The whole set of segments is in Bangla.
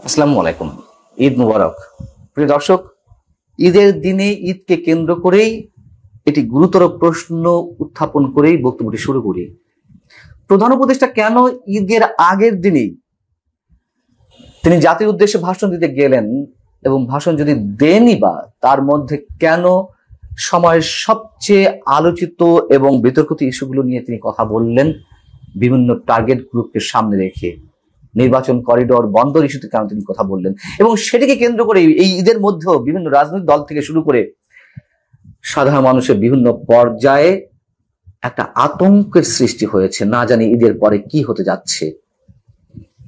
আসসালামু আলাইকুম। ঈদ মুবারক। প্রিয় দর্শক, ঈদের দিনে ঈদকে কেন্দ্র করেই এটি গুরুতর প্রশ্ন উত্থাপন করেই বক্তব্যটি শুরু করি। প্রধান উপদেষ্টা কেন ঈদের আগের দিনেই তিনি জাতির উদ্দেশ্যে ভাষণ দিতে গেলেন, এবং ভাষণ যদি দেনই বা তার মধ্যে কেন সময়ের সবচেয়ে আলোচিত এবং বিতর্কিত ইস্যুগুলো নিয়ে তিনি কথা বললেন, বিভিন্ন টার্গেট গ্রুপকে সামনে রেখে নির্বাচন করিডোর বন্দর ইস্যুতে কেন তিনি কথা বললেন, এবং সেটিকে কেন্দ্র করে এই ঈদের মধ্যেও বিভিন্ন রাজনৈতিক দল থেকে শুরু করে সাধারণ মানুষের বিভিন্ন পর্যায়ে একটা আতঙ্কের সৃষ্টি হয়েছে, না জানি ঈদের পরে কি হতে যাচ্ছে।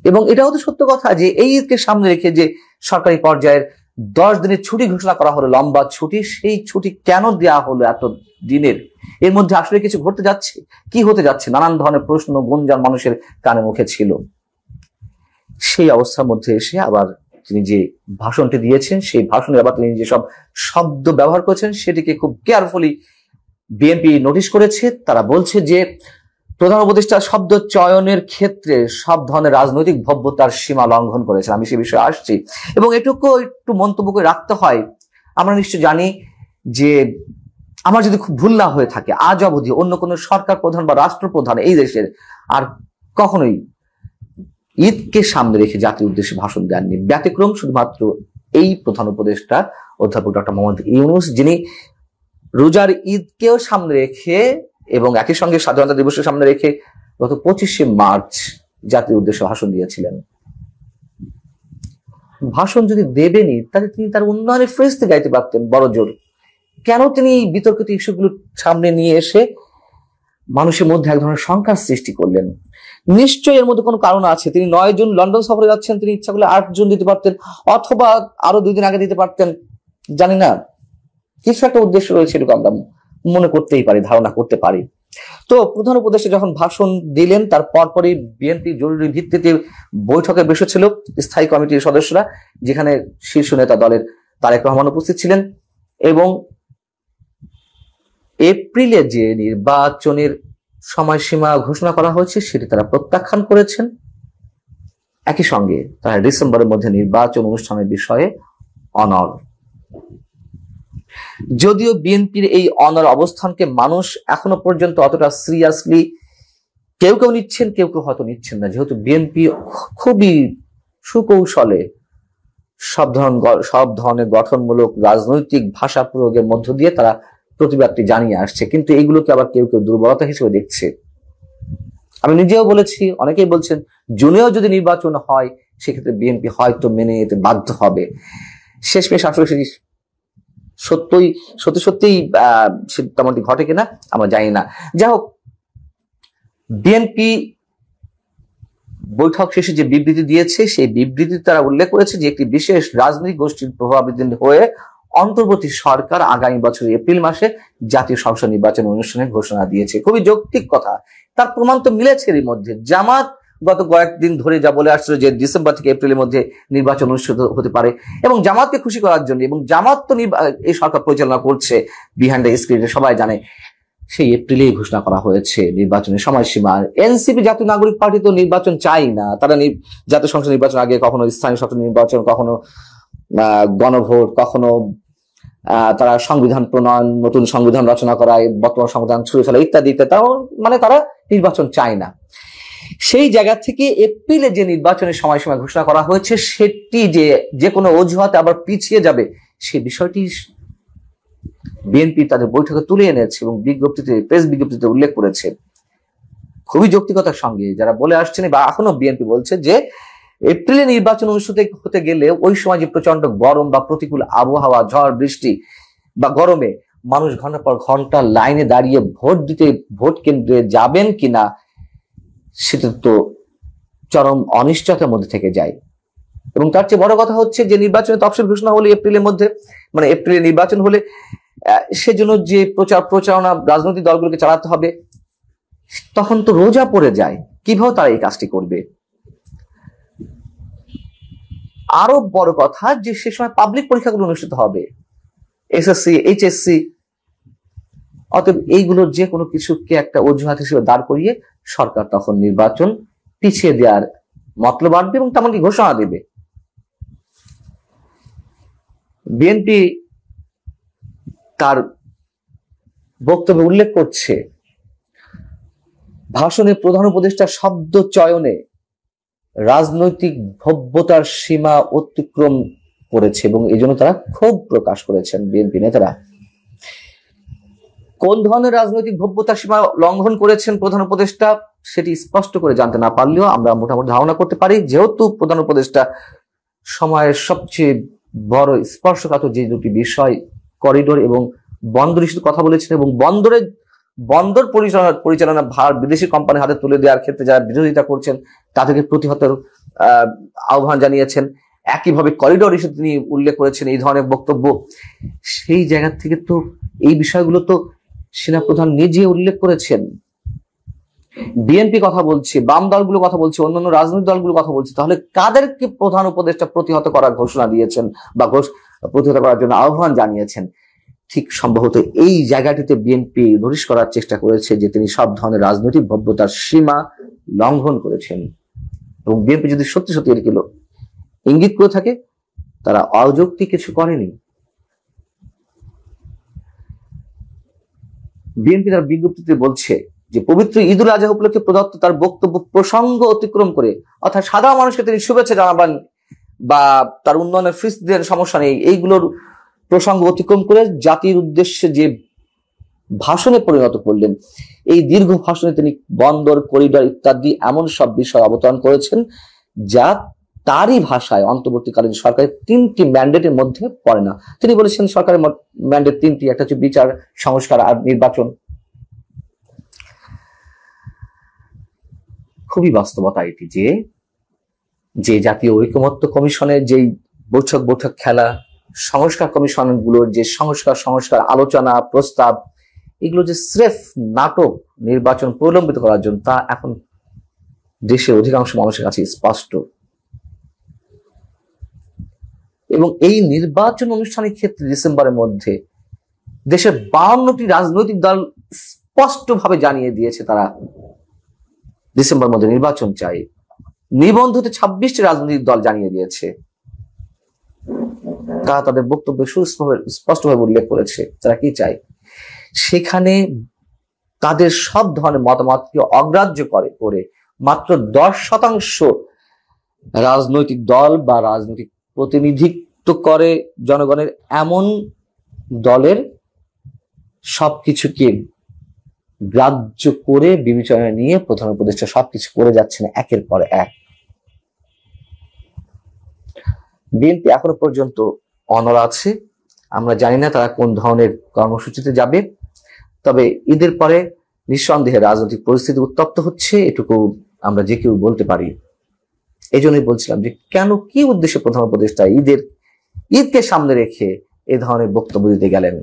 এবং এটাও তো সত্য কথা যে এই ঈদকে সামনে রেখে যে সরকারি পর্যায়ের 10 দিনের ছুটি ঘোষণা করা হলো, লম্বা ছুটি, সেই ছুটি কেন দেওয়া হলো এত দিনের? এর মধ্যে আসলে কিছু ঘটতে যাচ্ছে, কি হতে যাচ্ছে? নানান ধরনের প্রশ্ন গুঞ্জন মানুষের কানে মুখে ছিল। সেই অবস্থার মধ্যে এসে আবার তিনি যে ভাষণটি দিয়েছেন, সেই ভাষণে আবার তিনি যেসব শব্দ ব্যবহার করেছেন সেটিকে খুব কেয়ারফুলি বিএনপি নোটিশ করেছে। তারা বলছে যে প্রধান উপদেষ্টা শব্দ চয়নের ক্ষেত্রে সব ধরনের রাজনৈতিক ভব্যতার সীমা লঙ্ঘন করেছেন। আমি সে বিষয়ে আসছি, এবং এটুকু একটু মন্তব্য করে রাখতে হয়। আমরা নিশ্চয় জানি যে আমার যদি খুব ভুল না হয়ে থাকে, আজ অবধি অন্য কোনো সরকার প্রধান বা রাষ্ট্রপ্রধান এই দেশের আর কখনোই ঈদকে সামনে রেখে জাতির উদ্দেশ্যে ভাষণ দেননি। ব্যতিক্রম শুধুমাত্র এই প্রধান উপদেষ্টা অধ্যাপক ডক্টর মোহাম্মদ ইউনূস, যিনি রোজার ঈদকেও সামনে রেখে এবং একই সঙ্গে স্বাধীনতা দিবসকে সামনে রেখে গত 25শে মার্চ জাতির উদ্দেশ্যে ভাষণ দিয়েছিলেন। ভাষণ যদি দেবেনি তাহলে তিনি তার উন্নয়নের ফ্রেজতে গাইতে পারতেন বড় জোর। কেন তিনি বিতর্কিত ইস্যুগুলো সামনে নিয়ে এসে মানুষের মধ্যে এক ধরনের শঙ্কার সৃষ্টি করলেন? নিশ্চয়ই এর মধ্যে কোনো কারণ আছে। তিনি 9 জুন লন্ডন সফরে যাচ্ছেন, তিনি ইচ্ছা করলে 8 জুন দিতে পারতেন, অথবা আরো 2 দিন আগে দিতে পারতেন, জানি না। কিছু একটা উদ্দেশ্য রয়েছে, এটুকু আমরা মনে করতেই পারি, ধারণা করতে পারি। তো প্রধান উপদেষ্টা যখন ভাষণ দিলেন তার পরপরই বিএনপি জরুরি ভিত্তিতে বৈঠকে বসেছিল স্থায়ী কমিটির সদস্যরা, যেখানে শীর্ষ নেতা দলের তারেক রহমান উপস্থিত ছিলেন, এবং এপ্রিলে যে নির্বাচনের সময়সীমা ঘোষণা করা হয়েছে সেটি তারা প্রত্যাখ্যান করেছেন। একই সঙ্গে তারা ডিসেম্বরের মধ্যে নির্বাচন অনুষ্ঠানের বিষয়ে অনড়। যদিও বিএনপির এই অনড় অবস্থানকে মানুষ এখনো পর্যন্ত অতটা সিরিয়াসলি কেউ কেউ নিচ্ছেন, কেউ কেউ হয়তো নিচ্ছেন না, যেহেতু বিএনপি খুবই সুকৌশলে সব ধরনের গঠনমূলক রাজনৈতিক ভাষা প্রয়োগের মধ্য দিয়ে তারা প্রতিবাদটি জানিয়ে আসছে। কিন্তু এইগুলোকে আবার কেউ কেউ দুর্বলতা হিসেবে দেখছে। আমি নিজেও বলেছি, অনেকেই বলছেন জুনেও যদি নির্বাচন হয় সেক্ষেত্রে বিএনপি হয়তো মেনে নিতে বাধ্য হবে। শেষমেশ আসলে সেটি সত্যিই তেমনটি ঘটে কিনা আমরা জানি না। যাই হোক, বিএনপি বৈঠক শেষে যে বিবৃতি দিয়েছে সেই বিবৃতিতে তারা উল্লেখ করেছে যে একটি বিশেষ রাজনৈতিক গোষ্ঠীর প্রভাবিত হয়ে অন্তর্বর্তী সরকার আগামী বছরের এপ্রিল মাসে জাতীয় সংসদ নির্বাচন অনুষ্ঠানের ঘোষণা দিয়েছে। খুবই যৌক্তিক কথা। তার প্রমাণ তো মিলেছে এর মধ্যে। জামাত গত কয়েকদিন ধরে যা বলে আসছিল যে ডিসেম্বর থেকে এপ্রিলের মধ্যে নির্বাচন অনুষ্ঠিত হতে পারে, এবং জামাতকে খুশি করার জন্য, এবং জামাত তো এই সরকার পরিচালনা করছে বিহাইন্ড দ্য স্ক্রিনে, সবাই জানে, সেই এপ্রিলেই ঘোষণা করা হয়েছে নির্বাচনের সময়সীমা। এনসিপি জাতীয় নাগরিক পার্টি তো নির্বাচন চাই না। তারা জাতীয় সংসদ নির্বাচন আগে কখনো স্থানীয় সংসদ নির্বাচন, কখনো গণভোট, কখনো তারা সংবিধান প্রণয়ন, নতুন সংবিধান রচনা করায়, বর্তমান সংবিধান ছুঁড়ে ফেলা ইত্যাদি ইত্যাদি। মানে তারা নির্বাচন চায় না। সেই জায়গা থেকে এপ্রিলে যে নির্বাচনের সময়সীমা ঘোষণা করা হয়েছে সেটি যে কোনো অজুহাতে আবার পিছিয়ে যাবে, সে বিষয়টি বিএনপি তাদের বৈঠকে তুলে এনেছে এবং প্রেস বিজ্ঞপ্তিতে উল্লেখ করেছে। খুবই যৌক্তিকতার সঙ্গে যারা বলে আসছেন, বা এখনো বিএনপি বলছে যে এপ্রিলে নির্বাচন অনুষ্ঠিত হতে গেলে ওই সময় যে প্রচন্ড গরম বা প্রতিকূল আবহাওয়া, ঝড় বৃষ্টি বা গরমে মানুষ ঘন্টার পর ঘন্টা লাইনে দাঁড়িয়ে ভোট কেন্দ্রে যাবেন কিনা সেটা তো চরম অনিশ্চয়তার মধ্যে থেকে যায়। এবং তার চেয়ে বড় কথা হচ্ছে যে নির্বাচনের তফসিল ঘোষণা হলে এপ্রিলের মধ্যে, মানে এপ্রিলে নির্বাচন হলে সেজন্য যে প্রচারণা রাজনৈতিক দলগুলোকে চালাতে হবে, তখন তো রোজা পড়ে যায়। কিভাবে তারা এই কাজটি করবে? আরো বড় কথা যে সে সময় পাবলিক পরীক্ষাগুলো অনুষ্ঠিত হবে, এসএসসি, এইচএসসি। অতএব এইগুলোর যে কোনো কিছুকে একটা অজুহাত হিসেবে দাঁড় করিয়ে সরকার তখন নির্বাচন পিছিয়ে দেওয়ার মতলব আনবে এবং তেমনটি ঘোষণা দেবে। বিএনপি তার বক্তব্যে উল্লেখ করছে ভাষণে প্রধান উপদেষ্টা শব্দ চয়নে রাজনৈতিক ভব্যতার সীমা অতিক্রম করেছে এবং এই জন্য তারা ক্ষোভ প্রকাশ করেছেন বিএনপি নেতারা। কোন ধরনের রাজনৈতিক ভব্যতার সীমা লঙ্ঘন করেছেন প্রধান উপদেষ্টা সেটি স্পষ্ট করে জানতে না পারলেও আমরা মোটামুটি ধারণা করতে পারি, যেহেতু প্রধান উপদেষ্টা সময়ের সবচেয়ে বড় স্পর্শকাতর যে দুটি বিষয় করিডোর এবং বন্দর ইস্যুর কথা বলেছেন এবং বন্দর পরিচালনা ভার বিদেশি কোম্পানির হাতে তুলে দেওয়ার ক্ষেত্রে যারা বিরোধিতা করছেন তাদেরকে প্রতিহতের আহ্বান জানিয়েছেন। একইভাবে করিডোর ইস্যু তিনি উল্লেখ করেছেন এই ধরনের বক্তব্য। সেই জায়গা থেকে তো এই বিষয়গুলো তো সেনাপ্রধান নিজে উল্লেখ করেছেন। বিএনপি কথা বলছে, বাম দলগুলো কথা বলছে, অন্যান্য রাজনৈতিক দলগুলো কথা বলছে, তাহলে কাদেরকে প্রধান উপদেষ্টা প্রতিহত করার ঘোষণা দিয়েছেন বা প্রতিহত করার জন্য আহ্বান জানিয়েছেন? ঠিক সম্ভবত এই জায়গাটিতে বিএনপি ধরিস করার চেষ্টা করেছে যে তিনি সব ধরনের রাজনৈতিক ভব্যতার সীমা লঙ্ঘন করেছেন এবং বিএনপি যদি সত্যি সত্যি এর কিলো ইঙ্গিত করে থাকে তারা অযৌক্তিক কিছু করেনি। বিএনপি তার বিজ্ঞপ্তিতে বলছে যে পবিত্র ঈদুল আজহা উপলক্ষে প্রদত্ত তার বক্তব্য প্রসঙ্গ অতিক্রম করে, অর্থাৎ সাধারণ মানুষকে তিনি শুভেচ্ছা জানাবেন বা তার উন্নয়নের ফিস দেন, সমস্যা নেই, এইগুলোর প্রসঙ্গ অতিক্রম করে জাতির উদ্দেশ্যে যে ভাষণে পরিণত করলেন, এই দীর্ঘ ভাষণে তিনি বন্দর, করিডোর ইত্যাদি এমন সব বিষয় অবতরণ করেছেন যা তারই ভাষায় অন্তর্বর্তীকালীন সরকারের 3টি ম্যান্ডেটের মধ্যে পড়ে না। তিনি বলেছেন সরকারের ম্যান্ডেট 3টি, একটা হচ্ছে বিচার, সংস্কার আর নির্বাচন। খুবই বাস্তবতা এটি যে জাতীয় ঐকমত্য কমিশনের যেই বৈঠক খেলা, সংস্কার কমিশন গুলোর যে সংস্কার আলোচনা প্রস্তাব, এগুলো যে স্রেফ নাটক নির্বাচন প্রলম্বিত করার জন্য, তা এখন দেশের অধিকাংশ মানুষের কাছে স্পষ্ট। এবং এই নির্বাচন অনুষ্ঠানের ক্ষেত্রে ডিসেম্বরের মধ্যে দেশের 52টি রাজনৈতিক দল স্পষ্টভাবে জানিয়ে দিয়েছে তারা ডিসেম্বরের মধ্যে নির্বাচন চাই। নিবন্ধিত 26টি রাজনৈতিক দল জানিয়ে দিয়েছে, তারা তাদের বক্তব্যে স্পষ্টভাবে উল্লেখ করেছে তারা কি চায়। সেখানে তাদের সব ধরনের মতামতকে অগ্রাহ্য করে মাত্র 10% রাজনৈতিক দল বা রাজনৈতিক প্রতিনিধিত্ব করে জনগণের এমন দলের সবকিছুকে গ্রাহ্য করে বিবেচনায় নিয়ে প্রধান উপদেষ্টা সবকিছু করে যাচ্ছেন একের পর এক। বিএনপি এখনো পর্যন্ত অনড় আছে, আমরা জানি না তারা কোন ধরনের কর্মসূচিতে যাবে, তবে ঈদের পরে নিঃসন্দেহে রাজনৈতিক পরিস্থিতি উত্তপ্ত হচ্ছে, এটুকু আমরা যে কেউ বলতে পারি। এই জন্যই বলছিলাম যে কেন, কি উদ্দেশ্যে প্রধান উপদেষ্টা ঈদকে সামনে রেখে এ ধরনের বক্তব্য দিতে গেলেন।